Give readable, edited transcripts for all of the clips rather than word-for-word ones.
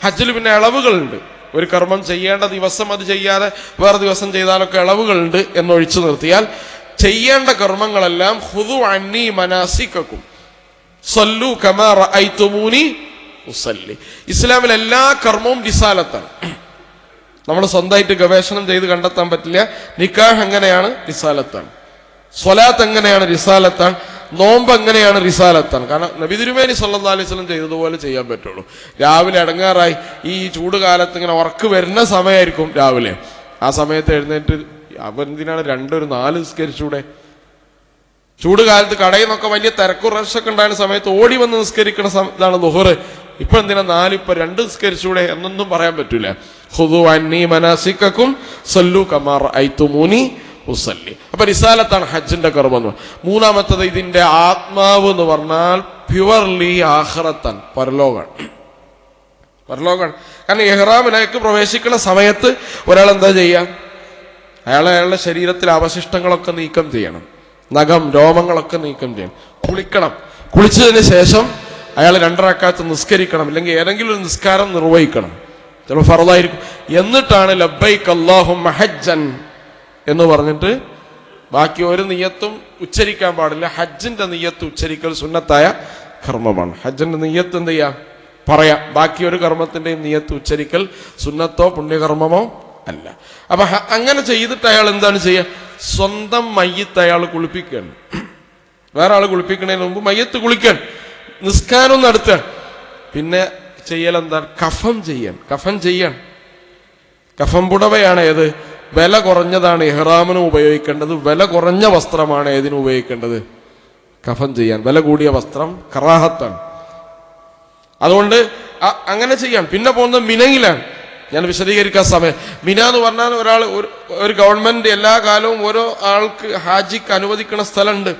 ഹജ്ജിൽ പിന്നെ ഇളവുകളുണ്ട്. ഒരു കർമ്മം ചെയ്യേണ്ട ദിവസം അത് ചെയ്യാതെ വേറെ ദിവസം ചെയ്താലൊക്കെ ഇളവുകളുണ്ട് എന്നൊഴിച്ചു നിർത്തിയാൽ ചെയ്യേണ്ട കർമ്മങ്ങളെല്ലാം ഖുദു അന്നി മനാസിക്കക്കും സല്ലു കമാ റഅയ്തുമൂനി ഉസല്ലി. ഇസ്ലാമിൽ എല്ലാ കർമ്മവും റിസാലത്താണ്. നമ്മൾ സ്വന്തമായിട്ട് ഗവേഷണം ചെയ്ത് കണ്ടെത്താൻ പറ്റില്ല. നിക്കാഹ് എങ്ങനെയാണ്? റിസാലത്താണ്. സ്വലാത്ത് എങ്ങനെയാണ്? റിസാലത്താണ്. നോമ്പ് എങ്ങനെയാണ്? റിസാലത്താണ്. കാരണം നബി തിരുമേനി സല്ലല്ലാഹു അലൈഹി വസല്ലം ചെയ്തതുപോലെ ചെയ്യാൻ പറ്റുള്ളൂ. രാവിലെ അടങ്ങാറായി ഈ ചൂട് കാലത്ത് ഇങ്ങനെ ഉറക്ക് വരുന്ന സമയമായിരിക്കും രാവിലെ. ആ സമയത്ത് എഴുന്നേറ്റ് അവരെന്തിനാണ് 2-4 നിസ്കരിച്ചൂടെ? ചൂട് കാലത്ത് കടയിൽ നിന്നൊക്കെ വലിയ തിരക്കും റഷൊക്കെ ഉണ്ടായിരുന്ന സമയത്ത് ഓടി വന്ന് നിസ്കരിക്കണ ഇതാണ് ളുഹർ. ഇപ്പൊ എന്തിനാ 4, ഇപ്പൊ 2 നിസ്കരിച്ചൂടെ എന്നൊന്നും പറയാൻ പറ്റൂല. ഖുദു അന്നി മനാസിക്കക്കും സല്ലു കമാ റഅയ്തുമൂനി ഉസല്ലി. അപ്പൊ റിസാലത്താണ് ഹജ്ജിന്റെ കർമ്മം. മൂന്നാമത്തത് ഇതിന്റെ ആത്മാവ് എന്ന് പറഞ്ഞാൽ പ്യുവർലി ആഖിറത്താണ്, പരലോകാണ്. കാരണം ഇഹ്റാമിലേക്ക് പ്രവേശിക്കുന്ന സമയത്ത് ഒരാൾ എന്താ ചെയ്യുക? അയാളുടെ ശരീരത്തിലെ അവശിഷ്ടങ്ങളൊക്കെ നീക്കം ചെയ്യണം. നഖം, രോമങ്ങളൊക്കെ നീക്കം ചെയ്യണം. കുളിക്കണം. കുളിച്ചതിന് ശേഷം അയാൾ 2 റക്അത്ത് നിസ്കരിക്കണം. ഇല്ലെങ്കിൽ ഏതെങ്കിലും ഒരു നിസ്കാരം നിർവഹിക്കണം. ചിലപ്പോൾ ഫർളായിരിക്കും. എന്നിട്ടാണ് ലബ്ബൈക അല്ലാഹുമ്മ ഹജ്ജൻ എന്ന് പറഞ്ഞിട്ട് ബാക്കി ഒരു നിയ്യത്തും ഉച്ചരിക്കാൻ പാടില്ല. ഹജ്ജിന്റെ നിയ്യത്ത് ഉച്ചരിക്കൽ സുന്നത്തായ കർമ്മമാണ്. ഹജ്ജിന്റെ നിയ്യത്ത് എന്ത് ചെയ്യാം? പറയാം. ബാക്കി ഒരു കർമ്മത്തിന്റെയും നിയ്യത്ത് ഉച്ചരിക്കൽ സുന്നത്തോ പുണ്യകർമ്മമോ അല്ല. അപ്പൊ അങ്ങനെ ചെയ്തിട്ട് അയാൾ എന്താണ് ചെയ്യുക? സ്വന്തം മയ്യത്ത് അയാൾ കുളിപ്പിക്കുകയാണ്. വേറെ ആൾ കുളിപ്പിക്കുന്നതിന് മുമ്പ് മയ്യത്ത് കുളിക്കാൻ, നിസ്കാരം നടത്തുക. പിന്നെ ചെയ്യലെന്താണ്? കഫൻ ചെയ്യാൻ. കഫൻ പുടവയാണ് ഏത്? വില കുറഞ്ഞതാണ് ഇഹ്റാമിനും ഉപയോഗിക്കേണ്ടത്. വില കുറഞ്ഞ വസ്ത്രമാണ് ഏതിനും ഉപയോഗിക്കേണ്ടത്? കഫൻ ചെയ്യാൻ. വില കൂടിയ വസ്ത്രം കറാഹത്താണ്. അതുകൊണ്ട് അങ്ങനെ ചെയ്യാം. പിന്നെ പോകുന്നത് മിനയിലാണ്. ഞാൻ വിശദീകരിക്കാൻ സമയം. മിന എന്ന് പറഞ്ഞാൽ ഒരു ഗവൺമെന്റ് എല്ലാ കാലവും ഓരോ ആൾക്ക് ഹാജിക്ക് അനുവദിക്കുന്ന സ്ഥലമുണ്ട്.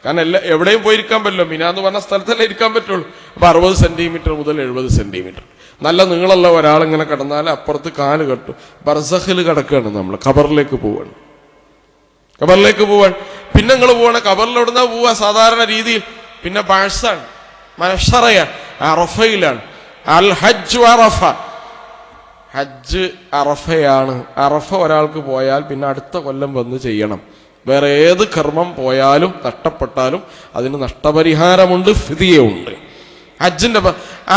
കാരണം എവിടെയും പോയിരിക്കാൻ പറ്റില്ല. മിന എന്ന് പറഞ്ഞ സ്ഥലത്തല്ലേ ഇരിക്കാൻ പറ്റുള്ളൂ. അപ്പൊ 60 സെന്റിമീറ്റർ മുതൽ 70 സെന്റിമീറ്റർ നല്ല നീളമുള്ള ഒരാളിങ്ങനെ കിടന്നാൽ അപ്പുറത്ത് കാല് കെട്ടും. ബർസഖിൽ കിടക്കുകയാണ്. നമ്മൾ ഖബറിലേക്ക് പോവാണ്. പിന്നെ നിങ്ങൾ പോവാണ്. ഖബറിലെവിടുന്നാ പോവാ സാധാരണ രീതിയിൽ? പിന്നെ ബഅ്സാണ്, മഹ്ശറയാണ്, അറഫയിലാണ്. അൽ ഹജ്ജ് അറഫ. ഹജ്ജ് അറഫയാണ്. അറഫ ഒരാൾക്ക് പോയാൽ പിന്നെ അടുത്ത കൊല്ലം വന്ന് ചെയ്യണം. വേറെ ഏത് കർമ്മം പോയാലും നഷ്ടപ്പെട്ടാലും അതിന് നഷ്ടപരിഹാരമുണ്ട്, ഫിദിയയുണ്ട്. ഹജ്ജിന്റെ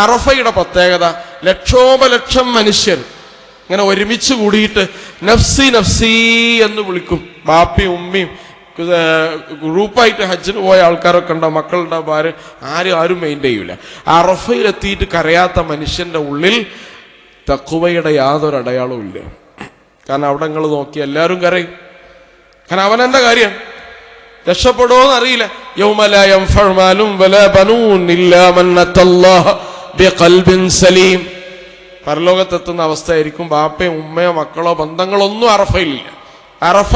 അറഫയുടെ പ്രത്യേകത, ലക്ഷോപലക്ഷം മനുഷ്യർ ഇങ്ങനെ ഒരുമിച്ച് കൂടിയിട്ട് നഫ്സി നഫ്സി എന്ന് വിളിക്കും. ബാപ്പയും ഉമ്മയും ഗ്രൂപ്പായിട്ട് ഹജ്ജിന് പോയ ആൾക്കാരൊക്കെ ഉണ്ടാവും, മക്കളുടെ ഭാര്യ, ആരും മെയിൻ ചെയ്യൂല. അറഫയിലെത്തിയിട്ട് കരയാത്ത മനുഷ്യന്റെ ഉള്ളിൽ തഖ്വയുടെ യാതൊരു അടയാളവും ഇല്ല. കാരണം അവിടെ നിങ്ങൾ നോക്കി എല്ലാവരും കരയും. കാരണം അവനെന്റെ കാര്യം രക്ഷപ്പെടുമോന്ന് അറിയില്ല. യൗമ ലാ യൻഫഉ മാലും വലാ ബനൂൻ ഇല്ലാ മൻ അത്തല്ലാഹ ബിഖൽബിൻ സലീം. പരലോകത്തെത്തുന്ന അവസ്ഥയായിരിക്കും. ബാപ്പയോ ഉമ്മയോ മക്കളോ ബന്ധങ്ങളോ ഒന്നും അറഫയിലില്ല. അറഫ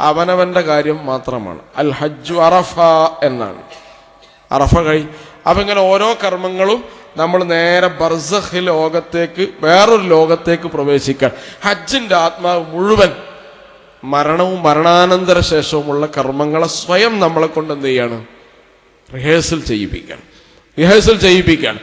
അവനവന്റെ കാര്യം മാത്രമാണ്. അൽ ഹജ്ജു അറഫ എന്നാണ്. അറഫ അപ്പൊ ഇങ്ങനെ ഓരോ കർമ്മങ്ങളും നമ്മൾ നേരെ ബർസഖ് ലോകത്തേക്ക്, വേറൊരു ലോകത്തേക്ക് പ്രവേശിക്കാൻ. ഹജ്ജിന്റെ ആത്മാവ് മുഴുവൻ മരണവും മരണാനന്തര ശേഷവുമുള്ള കർമ്മങ്ങളെ സ്വയം നമ്മളെ കൊണ്ട് എന്ത് ചെയ്യാണ്? റിഹേഴ്സൽ ചെയ്യിപ്പിക്കാൻ.